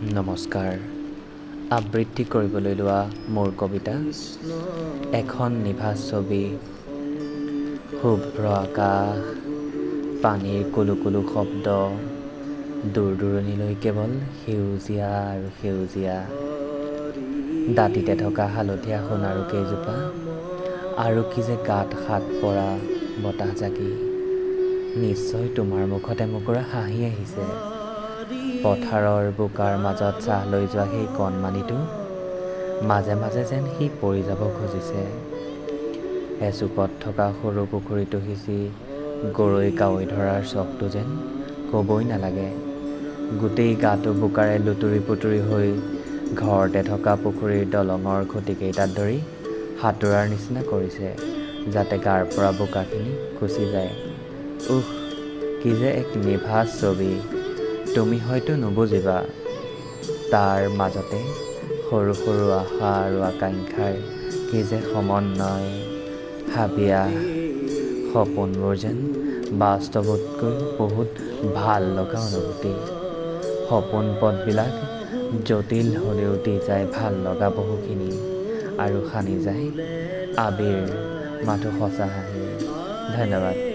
নমস্কাৰ। আবৃত্তি কৰিবলৈ লোৱা মোৰ কবিতা এখন নিভাজ ছবি। শুভ্ৰ আকাশ, পানীৰ কুলু কুলু শব্দ, দূৰ দূৰণিলৈ কেৱল সেউজীয়া আৰু সেউজীয়া। দাঁতিতে থকা হালধীয়া সোণাৰু কেইজোপা, আৰু কি যে গাত হাত পৰা বতাহ জাকি। নিশ্চয় তোমাৰ মুখত এমুকুৰা হাঁহি আহিছে। পথাৰৰ বোকাৰ মাজত চাহ লৈ যোৱা সেই কণমানিটো মাজে মাজে যেন সি পৰি যাব খুজিছে। এচুকত থকা সৰু পুখুৰীটো সিঁচি গৰৈ কাৱৈ ধৰাৰ চখটো যেন ক'বই নালাগে। গোটেই গাটো বোকাৰে লুতুৰি পুতুৰি হৈ ঘৰতে থকা পুখুৰীৰ দলঙৰ খুঁটিকেইটাত ধৰি সাঁতোৰাৰ নিচিনা কৰিছে, যাতে গাৰ পৰা বোকাখিনি গুচি যায়। উহ, কি যে এক নিভাজ ছবি। তুমি হয়তো নুবুজিবা, তাৰ মাজতে সৰু সৰু আশা আৰু আকাংক্ষাৰ কি যে সমন্বয়। হাবিয়া সপোনবোৰ যেন বাস্তৱতকৈ বহুত ভাল লগা অনুভূতি। সপোন পথবিলাক জটিল হ'লেও দি যায় ভাল লগা বহুখিনি, আৰু সানি যায় আবিৰ মাথো সঁচা হাঁহি। ধন্যবাদ।